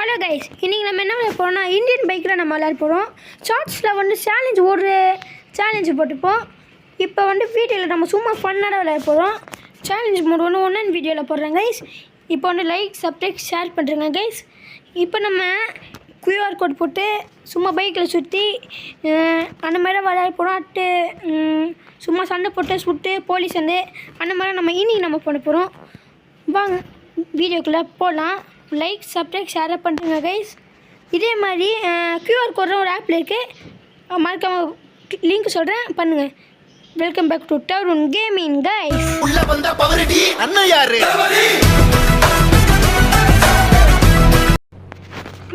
Hello guys, இன்றைக்கி நம்ம என்ன விளையாட போகிறோம்னா இந்தியன் பைக்கில் நம்ம விளையாட போகிறோம். ஷார்ட்ஸில் வந்து சேலஞ்ச் ஒரு சேலஞ்சு போட்டுப்போம். இப்போ வந்து வீடியோவில் நம்ம சும்மா ஃபன்னாக விளையாட போகிறோம். சேலஞ்ச் மோட் ஒன்று வீடியோவில் போடுறேன் கைஸ். இப்போ வந்து லைக் சப்ஸ்கிரைப் ஷேர் பண்ணுறேங்க கைஸ். இப்போ நம்ம QR கோட் போட்டு சும்மா பைக்கில் சுற்றி அந்த மாதிரி விளையாட போகிறோம். சும்மா சண்டை போட்டு சுட்டு போலீஸ் வந்து அந்த மாதிரி நம்ம இன்றைக்கி நம்ம பண்ண போகிறோம். வாங்க வீடியோக்குள்ளே போகலாம். லைக் சப்ஸ்கிரைப் ஷேர் பண்ணுறேங்க கைஸ். இதே மாதிரி QR கோட் ஒரு ஆப்பில் இருக்குது, மறக்காமல் லிங்க் சொல்கிறேன் பண்ணுங்கள். Welcome back to town gaming guys.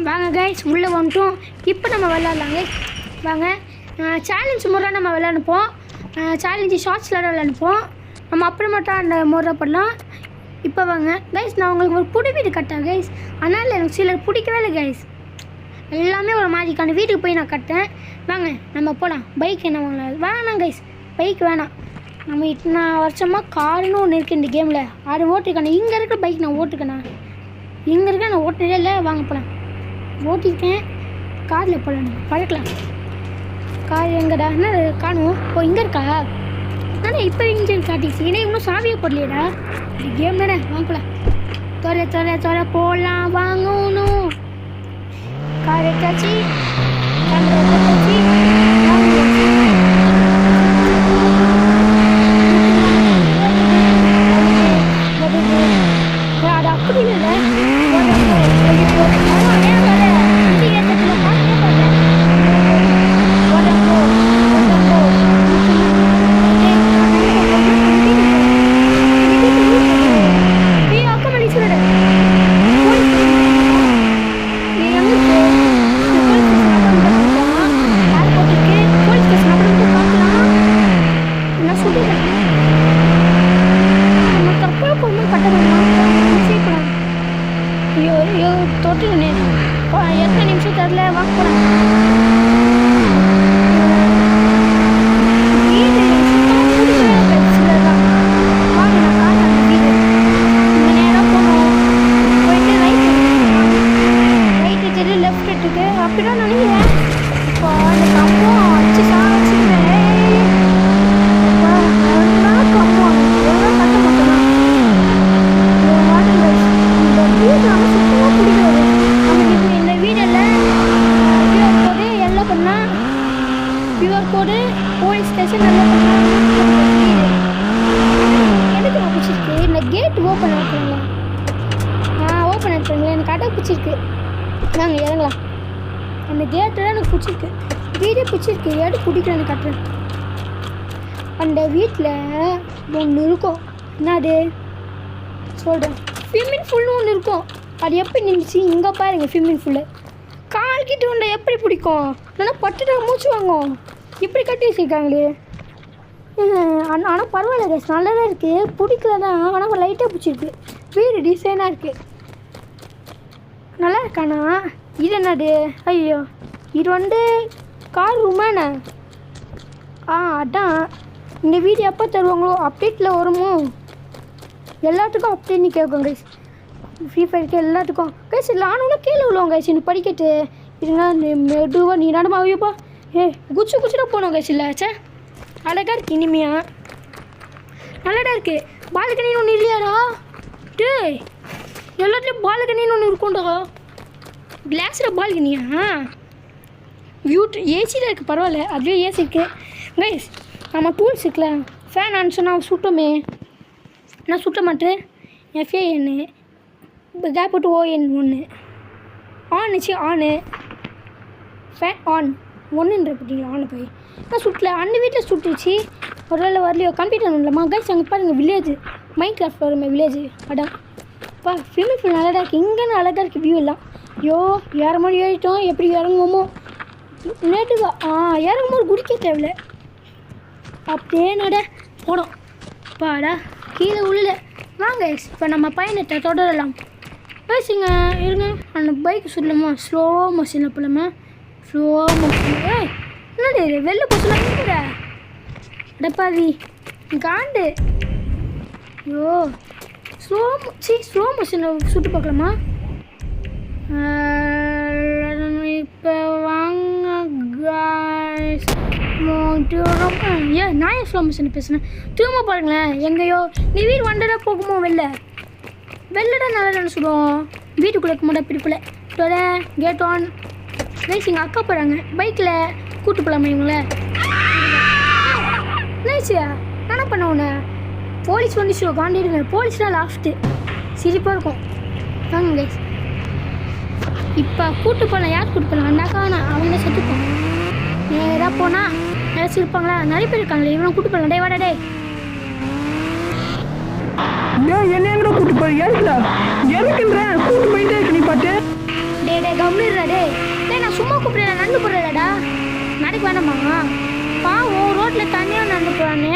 வாங்க கைஸ், உள்ளே வந்துட்டோம். இப்போ நம்ம விளையாடலாங்க. வாங்க சேலஞ்ச் முறை நம்ம விளையாடுப்போம். சேலஞ்சு ஷார்ட்ஸில் விளையாடுப்போம். நம்ம அப்புறமேட்டா அந்த முறை பண்ணலாம். இப்போ வாங்க கைஸ், நான் உங்களுக்கு ஒரு புது வீடு கட்டேன் கைஸ். அதனால் எனக்கு சிலர் பிடிக்கவே இல்லை கைஸ். எல்லாமே ஒரு மாதிரிக்கான வீட்டுக்கு போய் நான் கட்டேன். வாங்க நம்ம போகலாம். பைக் என்ன வாங்கலாம்? வேணாம் கைஸ், பைக் வேணாம். நம்ம இத்தனை வருஷமாக காருன்னு ஒன்று இருக்குது இந்த கேமில், அது ஓட்டிருக்கேன். இங்கே இருக்கிற பைக் நான் ஓட்டுக்கேண்ணா, இங்கே இருக்க நான் ஓட்டினதே இல்லை. வாங்க போகலாம். ஓட்டிருக்கேன், காரில் போகலாம், பழக்கலாம். கார் எங்கடா? என்ன காணும்? ஓ இங்கே இருக்கா? ஆனால் இப்போ இன்ஜின் காட்டிச்சு. ஏன்னா இன்னும் சாவியை போடலையடா. இது கேம் தானே. வாங்கலாம். தொலை போகலாம். வாங்கணும். கார் எடுத்தாச்சு, அது அப்படி இல்லை. எத்தனை நிமிஷம் தெரியல. வாங்க போகலாம். வீடு வாங்க, நான் காட்டுறேன் வீடு. இந்த நேரம் போகணும். போயிட்டு ரைட்டு தெரியும், லெஃப்ட் எடுத்துக்கு அப்படிதான் நினைக்கிறேன். இப்போ அந்த கம்பம் வச்சு சாச்சிக்கிறேன். கம்பம் எவ்வளோ கட்ட மாட்டேன்னா இந்த வீடு நம்ம சுத்தமாக பிடிக்கிறது. நமக்கு இந்த வீடியோவில் QR கோடு எல்லாம் பண்ணால் QR கோடு போலீஸ் ஸ்டேஷன் எல்லாம் பண்ணால் வீடு எனக்கு நான் பிடிச்சிருக்கு. இந்த கேட் ஓப்பன் ஆகிருக்குங்களா? ஓப்பன் ஆகிருக்குங்களா? எனக்கு அடை பிடிச்சிருக்கு. நாங்கள் இறங்கலாம். அந்த கேட்டு தான் எனக்கு பிடிச்சிருக்கு. வீடே பிடிச்சிருக்கு. எடு பிடிக்கிறேன்னு கட்டுறேன். அந்த வீட்டில் ஒன்று இருக்கும். என்னது சொல்கிறேன், ஸ்விம்மிங் ஃபுல்னு ஒன்று இருக்கும். அது எப்படி நின்றுச்சு? இங்கே பாருங்க, ஸ்விம்மிங் ஃபுல்லு. கால்கிட்ட உண்டை எப்படி பிடிக்கும்? இல்லைன்னா பட்டுட்டா மூச்சு வாங்கும். இப்படி கட்டி வச்சுருக்காங்களே. ஆனால் பரவாயில்ல கைஸ், நல்லா தான் இருக்குது. பிடிக்கல தான், ஆனால் லைட்டாக பிடிச்சிருக்கு. வீடு டிசைனாக இருக்குது, நல்லா இருக்காண்ணா. இது என்னது? ஐயோ, இது வந்து கார் ரூமாண்ணே. அதான் இந்த வீடு எப்போ தருவாங்களோ, அப்டேட்டில் வருமோ? எல்லாத்துக்கும் அப்டேட்னு கேட்கும் கைஸ். ஃப்ரீ ஃபயருக்கு எல்லாத்துக்கும் கைஸ். இல்லை ஆனாலும் கீழே விழுவோம் கைஸ். இன்னும் படிக்கட்டு இருங்க. மெதுவாக நீ நடமா ஐயோப்பா. குச்சினா போனோம் கைஸ். இல்லை சே, அழகாக இருக்குது. இனிமையாக நல்லாடா இருக்குது. பால்கனின்னு ஒன்று இல்லையாடா? டே, எல்லாத்துலேயும் பால்கனின்னு ஒன்று இருக்கும்டா. கிளாஸில் பால்கனியா? ஏசியில் இருக்குது. பரவாயில்ல, அதுலேயும் ஏசி இருக்குது கைஸ். நம்ம டூல்ஸ் இருக்குல்ல, ஃபேன் ஆன் சொன்னால் சுட்டோமே. நான் சுட்ட மாட்டேன். FAN கேப் போட்டு ON 1 ஆனுச்சு. ஆனு ஃபேன் ஆன் ஒன்றுன்ற பார்த்தீங்களா? ஆனு போய் நான் சுட்டல. அந்த வீட்டில் சுட்டுச்சு. ஒரு வேளை வரலையோ? கம்ப்யூட்டர் இல்லைம்மா கைஸ். அங்கே பாருங்கள், வில்லேஜ் மைண்ட் கிராஃப்ட் வருமே வில்லேஜ். அதான் பா, ஸ்விம்மிங் ஃபுல் நல்லா இருக்குது. இங்கே அழகாக இருக்குது வியூ எல்லாம். ஐயோ, ஏறமோது ஏறிட்டோம். எப்படி இறங்குவோமோ? நேட்டுக்கா இறங்கும்போது குடிக்க தேவையில்ல. அப்படியே நட போடும். பாடா கீழே உள்ள. வாங்க இப்போ நம்ம பயணத்தை தொடரலாம். பேசுங்க இருங்க. அந்த பைக் சொல்லலாமா? ஸ்லோ மோஷனில் போகலாமா? Slow motion. என்னடி வெளில போச்சுலாம் இருக்கிற அடப்பாவி காண்டு. ஐயோ, ஸ்லோ மோஷனில் சுட்டு பார்க்கலாமா? ரொம்ப ஏன் நான் ஸ்லோ மிஷன் பேசுனேன். திரும்ப பாருங்களேன், எங்கேயோ நீ வீடு வண்டடா போகுமோ வெளிலடா நல்லா நினச்சிடுவோம். வீட்டுக்குள்ளே இருக்க மாட்டா பிடிப்பில் கேட் ஆன். நைஸ், எங்கள் அக்கா போகிறாங்க பைக்கில், கூட்டு போகலாமா இவங்கள? நைஸியா என்ன பண்ண உன்னை போலீஸ் வந்துச்சு காண்டிடுங்க. போலீஸ்லாம் லாஸ்ட்டு சிரிப்பாக இருக்கும். வாங்க கைஸ், இப்போ கூட்டு போகலாம். யார் கூட்டு போகலாம்? அண்ணாக்கா அவங்க செத்துப்போம். நேராக போனால் யாராச்சும் இருப்பாங்களா? நிறைய பேர் இருக்காங்களே, இவனை கூட்டு போகலாம். டே வாடா டே. என்ன எங்கடா கூட்டு போய் எதுக்குன்றேன் கூட்டு போயிட்டே இருக்கு நீ பாட்டு. டே கம்மிடுறா டே. நான் சும்மா கூப்பிடுறேன், நடந்து போடுறேடா. நடக்க வேணாமா? பாவம் ரோட்டில் தனியாக நடந்து போகிறானே,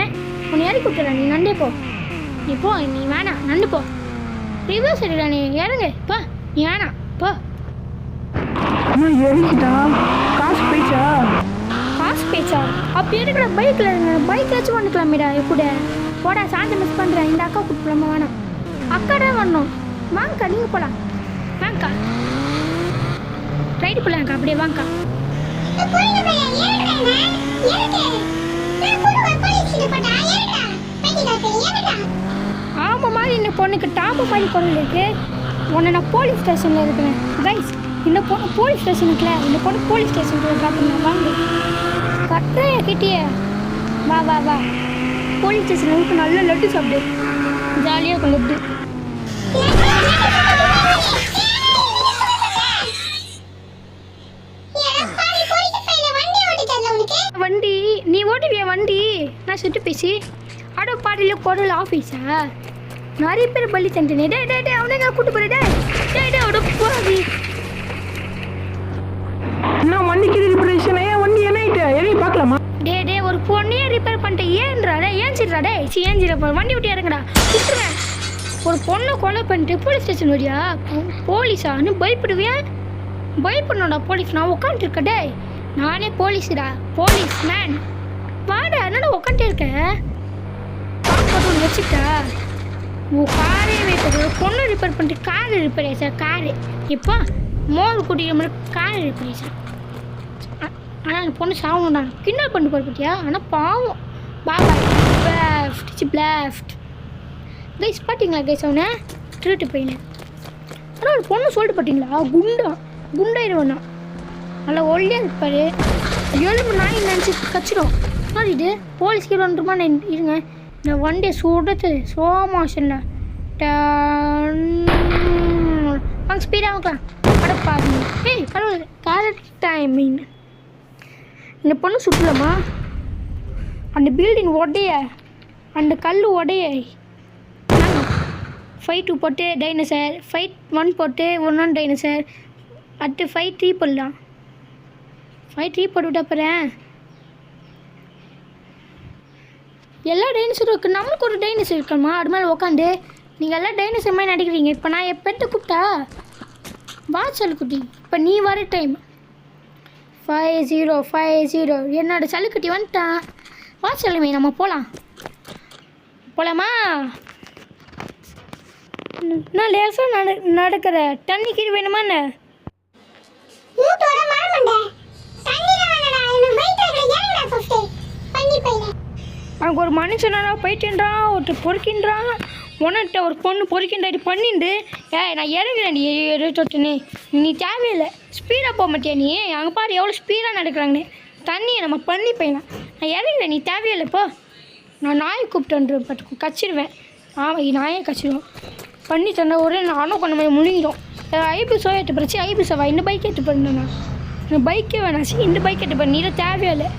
உன்னை இறக்கி விட்டுறா. நீ நண்டே போ. நீ போ, நீ வேணாம் நடந்து போ. ரிவர்ஸ் எடுடா, நீ இறங்கு போ. நீ வேணாம் போ. இறங்கிட்டா காசு போயிச்சா? காசு போயிச்சா? அப்படி எடுக்கிற பைக்கில் இருங்க. பைக்காச்சும் வந்துக்கலாமேடா கூட. போடா சாந்தி மிஸ் பண்ணுறேன். இந்த அக்கா கூப்பிடலாமா? வேணாம், அக்கா தான் வரணும். வாங்கக்கா, நீங்கள் போகலாம். வாங்கக்கா, ரைட்டு போகலாங்க்கா. அப்படியே வாங்கக்கா. ஆமாம் மாதிரி இந்த பொண்ணுக்கு டாப்பு மாதிரி பொருள் இருக்கு. உன்னை நான் போலீஸ் ஸ்டேஷனில் இருக்கிறேன் கைஸ். இந்த பொண்ணு போலீஸ் ஸ்டேஷன் இருக்குல்ல, இந்த பொண்ணு போலீஸ் ஸ்டேஷனுக்கு ட்ராப் பண்ண வாங்க. கரெக்டாக கிட்டே வா வா வா. போலீஸ் ஸ்டேஷனுக்கு நல்ல லட்டு சாப்பிடு, ஜாலியாக இருக்கும் லட்டு. வண்டி நீ ஓட்டுவியா வண்டி? நான் சுட்டு பேசி அடோ பாட்டியில் பொருள் ஆஃபீஸா? நிறைய பேர் பள்ளி தண்டனே. டே அவனே கூட்டு போறே. டே அட போறாதி. நான் வண்டிக்கு ரிப்பேரேஷன். ஏன் வண்டி என்ன ஆயிட்டு? எதையும் பார்க்கலாமா? டே ஒரு பொண்ணையே ரிப்பேர் பண்ணிட்டேன். ஏன்றாடே? ஏஞ்சிடுறா டே. ஏஞ்சிட போ. வண்டி விட்டு இறங்குடா. விட்டுருவேன். ஒரு பொண்ணை கொலை பண்ணிட்டு போலீஸ் ஸ்டேஷன் வரியா? போலீஸான்னு பயப்படுவியா? பயப்படணும்டா போலீஸ். நான் உட்காந்துருக்கேன் டே. நானே போலீஸுடா, போலீஸ் மேன். வாடா, என்னடா உட்காந்துட்டே இருக்கேன்? ஒன்று வச்சுட்டா உன் காரே வைப்பது. ஒரு பொண்ணு ரிப்பேர் பண்ணிட்டு காரு ரிப்பேர் ஆயிடுச்சா? காரு இப்போ மோர் குடிக்கிற மாதிரி காரு ரிப்பேர் ஆயிடுச்சா? ஆனால் அந்த பொண்ணு சாகணும்டா. கிண்டல் பண்ணி போய் பார்த்தியா? ஆனால் பாவம். பாபா லெஃப்ட் கைஸ் பார்த்தீங்களா கைஸ்? அவனை திருட்டு போயினேன். ஆனால் ஒரு பொண்ணு சொல்லிட்டு பார்த்தீங்களா? குண்டாயிருவண்ணா நல்லா ஒல்லியாக இருப்பார். எலும்பு நாய் நினச்சி கச்சிடும். இது போலீஸ்க்கு வந்துருமா? இருங்க, இந்த வண்டியை சுடுறது சோமாஷன்ல வாங்க ஸ்பீடாக வைக்கலாம். அட பாருங்க. ஏய் பரவாயில்ல, கரெக்ட் டைமிங். இந்த பொண்ணு சுற்றலாமா? அந்த பில்டிங் உடைய, அந்த கல் உடைய. ஃபைட் 2 போட்டு டைனோசர், ஃபைட் 1 போட்டு 1 டைனோசர், அடுத்து ஃபைட் 3 போடலாம். ஃபைட் 3 போட்டு விட்டா போகிறேன். எல்லா டைனோசரும் இருக்குது, நம்மளுக்கு ஒரு டைனோசர் இருக்கணுமா? அது மேலே உட்காந்து நீங்கள் எல்லாம் டைனோசர் மாதிரி நடிக்கிறீங்க. இப்போ நான் என் பெட்டை கூப்பிட்டா வாட்சல் குட்டி. இப்போ நீ வர டைம் 5050. என்னோட சலுக்குட்டி வந்துட்டான். வாட்சலுமே நம்ம போகலாமா? நான் லேசாக நடக்கிற தண்ணி கீழே வேணுமா என்ன? அங்கே ஒரு மனுஷனா போயிட்டுன்றான், ஒருத்தர் பொறுக்கின்றான். உன்கிட்ட ஒரு பொண்ணு பொறுக்கின்றாடி பண்ணிண்டு. நான் இறங்குறேன். நீ தொட்டுன்னு நீ தேவையில்லை. ஸ்பீடாக போக மாட்டியா நீ? அங்கே பாரு எவ்வளோ ஸ்பீடாக நடக்கிறாங்கன்னு. தண்ணியை நம்ம பண்ணி போயிடலாம். நான் இறங்குறேன், நீ தேவையில்லை போ. நான் நாயை கூப்பிட்டு பட்டு கச்சிடுவேன். ஆமாம், நாயே கச்சிடுவோம். பண்ணி தந்த ஒரு நானும் கொஞ்சம் மாதிரி முழுங்கிடும். ஐபிஎஸ்ஸோ எட்டு பிரச்சு ஐபிஎஸ்ஸாவா? இந்த பைக் எட்டு பண்ணா? இந்த பைக்கே வேணாச்சு, இந்த பைக் எட்டு பண்ணி தேவையில்லை.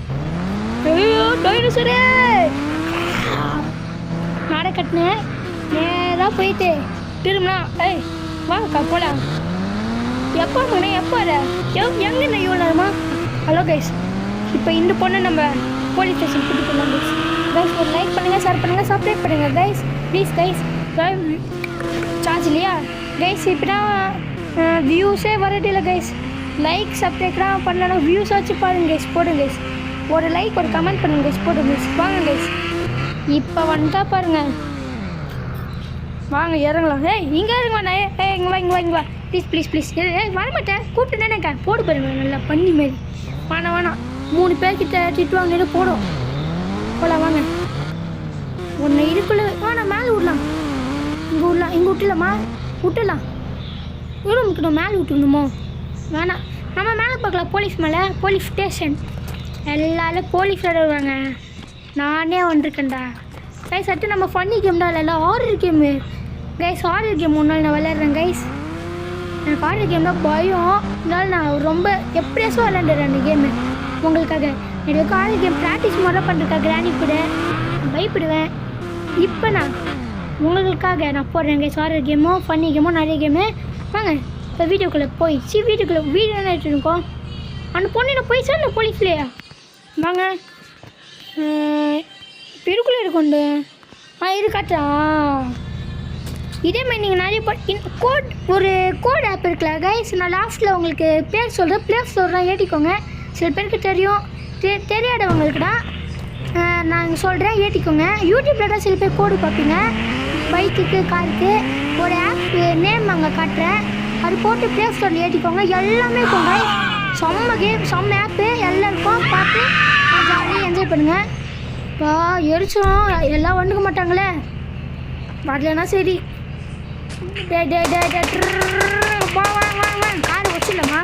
ஐயோ டைனோசரே! மாடை கட்டினேன். நேராக போயிட்டு திரும்பினா வாங்கக்கா போகலாம். எப்போ போனே? எப்போ எங்கே நான் இவ்வளோ நேரமா? ஹலோ கைஸ், இப்போ இந்த பொண்ணை நம்ம போலீஸ் ஸ்டேஷன் கூட்டிட்டு போகலாம் கைஸ். கைஸ் ஒரு லைக் பண்ணுங்கள், ஷேர் பண்ணுங்கள், சப்ஸ்கிரைப் பண்ணுங்கள் கைஸ் ப்ளீஸ் கைஸ். சார்ஜ் இல்லையா கைஸ்? இப்போனா வியூஸே வரதில்லை கைஸ். லைக் சப்ஸ்கிரைப்லாம் பண்ணலாம், வியூஸ் வச்சு பாருங்க கைஸ். போடுங்க கைஸ், ஒரு லைக் ஒரு கமெண்ட் பண்ணுங்க கைஸ். போடுங்க கைஸ், வாங்க கைஸ். இப்போ வந்துட்டா பாருங்கள், வாங்க இறங்கலாம். இங்கே இறங்க வேணா. இங்கே வா ப்ளீஸ். வரமாட்டேன், கூப்பிட்டு நினைக்கேன். போடு பாருங்க நல்லா பண்ணி மாரி. வேணாம் 3 பேர்கிட்ட திட்டுவாங்கன்னு போடும். போகலாம் வாங்க. ஒன்று இதுக்குள்ளே நான் மேலே விடலாம். இங்கே விட்டுலாமா? விட்டுலாம். இவ்வளோ முக்கியம் மேலே விட்டுணுமோ? வேணாம், நம்ம மேலே பார்க்கலாம். போலீஸ் மேலே, போலீஸ் ஸ்டேஷன் எல்லாரும் போலீஸ் வருவாங்க. நானே வந்திருக்கேன்டா கைஸ். அடுத்து நம்ம ஃபன்னி கேம் தான் இல்லை, horror game guys. Horror game ஒன்று நாள் நான் விளையாடுறேன் கைஸ். எனக்கு ஹாரர் கேம் தான் பயம். இதனால நான் ரொம்ப எப்படியாச்சும் விளையாண்டுறேன் அந்த கேமு உங்களுக்காக. எனக்கு ஹாரர் கேம் ப்ராக்டிஸ் முதல்ல பண்ணுறக்கா கிராணி கூட பயப்படுவேன். இப்போ நான் உங்களுக்காக நான் போடுறேன் கைஸ். ஹாரர் கேமோ ஃபன்னி கேமோ நிறைய கேமு. வாங்க இப்போ வீடியோக்குள்ளே போயிடுச்சு. வீடியோ என்ன எடுத்துருக்கோம். அந்த பொண்ணு என்ன போயிடுச்சா இந்த போலீஸ்லையா? வாங்க பெருக்குள்ளே இருக்குண்டு. இது காட்டா இதேமாதிரி நீங்கள் நிறைய ஒரு கோட் ஆப் இருக்குல்ல கைஸ். நான் லாஸ்ட்டில் உங்களுக்கு பேர் சொல்கிறேன். ப்ளே ஸ்டோர் தான் ஏற்றிக்கோங்க. சில பேருக்கு தெரியும், தெரியாதவங்களுக்கு தான் நான் சொல்கிறேன், ஏற்றிக்கோங்க. யூடியூப்பில் தான் சில பேர் கோடு பார்ப்பீங்க. பைக்குக்கு காருக்கு ஒரு ஆப் நேம் அங்கே காட்டுறேன். அது போட்டு ப்ளே ஸ்டோரில் ஏற்றிக்கோங்க. எல்லாமே இருக்கும் கைஸ். செம்ம கேம், செம்ம ஆப்பு எல்லாருக்கும் பார்த்து ஜாலியாக என்ஜாய் பண்ணுங்கள். இப்போ எரிச்சோம் எல்லாம் வந்துக்க மாட்டாங்களே, வரலன்னா சரி. கார் வச்சிடலாமா?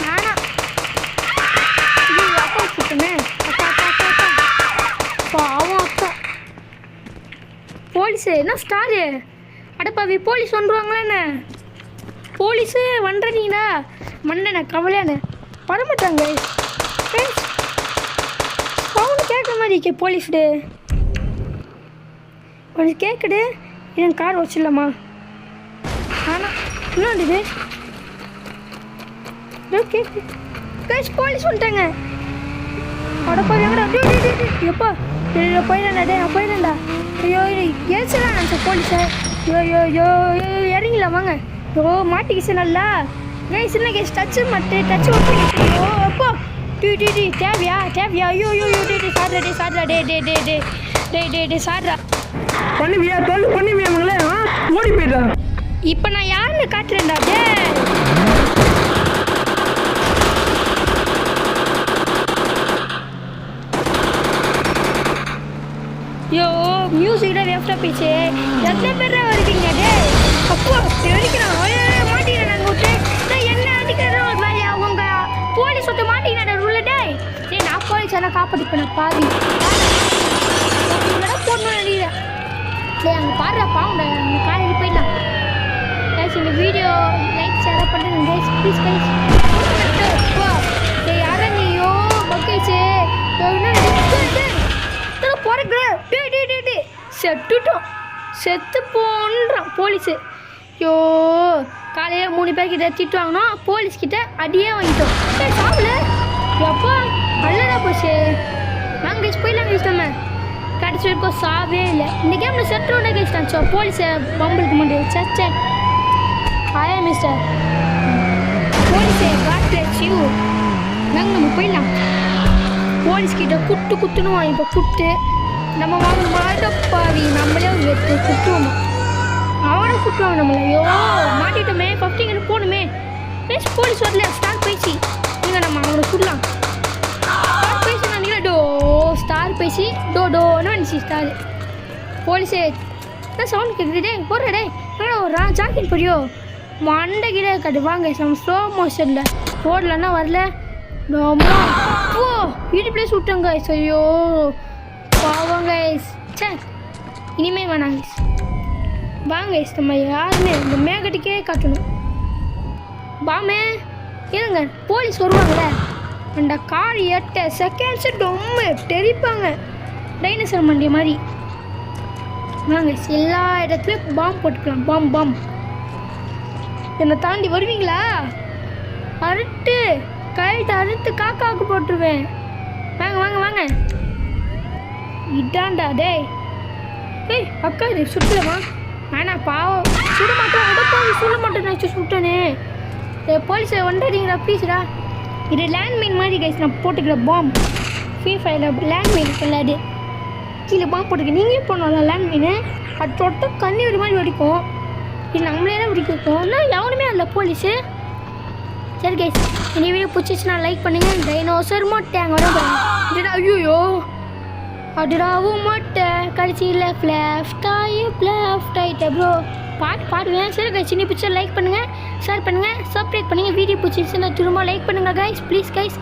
வேணாம், அப்பா வச்சுட்டோமே. அக்கா அக்கா அக்கா அக்கா பாவம் அக்கா. போலீஸு என்ன ஸ்டாரு? அடப்பாவி போலீஸ் வந்துருவாங்களே என்ன? போலீஸு வந்துடுறீங்களா? மண்டனை கவலையானு வரமாட்டாங்க. சவுண்டு கேட்குற மாதிரி இருக்கே போலீஸ்டு. கொஞ்சம் கேட்குது. எனக்கு கார் வச்சிடலாமா? ஆனால் இன்னும் இது கேட்கு கைஸ். போலீஸ் வந்துட்டாங்க. அடப்பா எங்கடா? எப்பா போயிடலாண்டா, நான் போயிடலாண்டா. ஐயோ ஏசிலாம் நினச்சேன் போலீஸை. ஐயோ இறங்கிடலாம் வாங்க. ஓ மாட்டிக்கிச்சு நல்லா கைஸ். என்ன கைஸ் டச்சு ஓட்டு. ஓ அப்பா தேவையா? ஐயோ சார்ரா டே சார்ரா. பண்ணுவியா மங்களே? ஓடி போயிட்டா. இப்போ நான் யாருன்னு காட்டுறேன்டா டே. ஐயோ மியூசிக் தான் வேஸ்ட்டாக போயிடுச்சு. எத்தனை பேர் இருக்கீங்க டே? அப்போ வெடிக்கிறான். மாட்டிக்கிறேன் நாங்கள் விட்டு என்ன அடிக்கிற வேலையா? அவங்க போலீஸ் விட்டு மாட்டிக்கிறேன் உள்ள டே. நான் போலீஸ் எல்லாம் காப்பாற்றிப்பேன் பாவி. போடணும் நினைக்கிறேன். அங்கே பாடுறா பாவுண்ட அங்கே காலையில் போயிடலாம் கைஸ். இந்த வீடியோ லைக் ஷேர் பண்ணுறேன் கைஸ் ப்ளீஸ் கைஸ். யாரா நீயோ பக்கைச்சு பிறகு செத்துட்டோம். செத்து போன்றான் போலீஸு. ஐயோ காலையில் 3 பேர்கிட்ட திட்டு வாங்கினோம். போலீஸ்கிட்ட அடியே வாங்கிட்டோம். சரி சாப்பிடல எப்போ நல்லதா போச்சு. வாங்க கைஸ் போயிடலாம் கைஸ். நம்ம கடைசி வரைக்கும் சாவே இல்லை. இந்த கேமில் செத்துறோன்னே கைஸ் நினச்சோ. போலீஸை பம்பளுக்கு முடியும். சே ஆயா மிஸ்டர் போலீஸை காட்டு சிவ். நாங்கள் நம்ம போயிடலாம். போலீஸ்கிட்ட குத்துணும். இப்போ குட்டு நம்ம வாங்க மாட்டப்பாவி. நம்மளே வெட்டு குத்துவோமா? அவனை குட்டுவாங்க நம்மள. ஐயோ மாட்டிட்டோமே. ஃபஸ்ட்டு போகணுமே. ப்ளீஸ் போலீஸ் வரல. ஸ்டார் பேசி நீங்கள் நம்ம அவனை சுடலாம். ஸ்டார் பேசி நான் டோ ஸ்டார் பேசி டோன்னு வந்துச்சு ஸ்டார். போலீஸே என்ன சவுண்ட் கேட்குது? போடுறே ஒரு ஜாக்கெட் போடியோ மண்டை கீழே கட்டுவாங்க. நம்ம ஸ்லோ மோஷனில் போடலன்னா வரல. ரொம்ப ஓ இடுப்புலேயே சுட்டோங்க. ஐயோ பாவங்க. சே இனிமேல் வேணாங்க. வாங்க நம்ம யாருமே இந்த மேகட்டுக்கே காட்டணும். பாமே இருங்க போலீஸ் வருவாங்களே. அந்த கார் 8 செகண்ட்ஸு ரொம்ப தெரிப்பாங்க. டைனோசர் மண்டி மாதிரி. வாங்க எல்லா இடத்துலையும் பாம்பு போட்டுக்கலாம். பாம் என்னை தாண்டி வருவீங்களா? அறுத்து கைட்டு அறுத்து காக்காவுக்கு போட்டுருவேன். வாங்க இதாண்டா டேய். அக்கா இது சுட்டலமா? வேணா பாவம் சுட மாட்டோம். உடப்பாவி சுட மாட்டோம் நினச்சி சுட்டனே. போலீஸை வந்துடுறீங்களா ப்ளீஸ்டா? இது லேண்ட்மைன் மாதிரி கைஸ். நான் போட்டுக்கிற பாம்பு ஃப்ரீ ஃபயரில் லேண்ட்மைன் விளையாடு. கீழே பாம்பு போட்டுக்க. நீங்களே போனோம்ல லேண்ட்மைனு. அது தொட்ட கண்ணி ஒரு மாதிரி வெடிக்கும். இது நம்மளே தான் வெடிக்க வைக்கும். ஆனால் எவனுமே இல்லை போலீஸு. சரி கைஸ் இந்த வீடியோ பிடிச்சிச்சுன்னா லைக் பண்ணுங்கள். டைனோசர் மொட்டை அங்கே வர. ஐயோ அடராவும் மொட்டை கடைசியில் லெஃப்ட் ஆகிட்ட ப்ரோ பாட்டு பாடுவேன். சரி கைஸ், சின்ன பிடிச்சா லைக் பண்ணுங்கள், ஷேர் பண்ணுங்கள், சப்ஸ்கிரைப் பண்ணுங்கள். வீடியோ பிடிச்சிருச்சுன்னா திரும்ப லைக் பண்ணுங்கள் கைஸ், ப்ளீஸ் கைஸ்.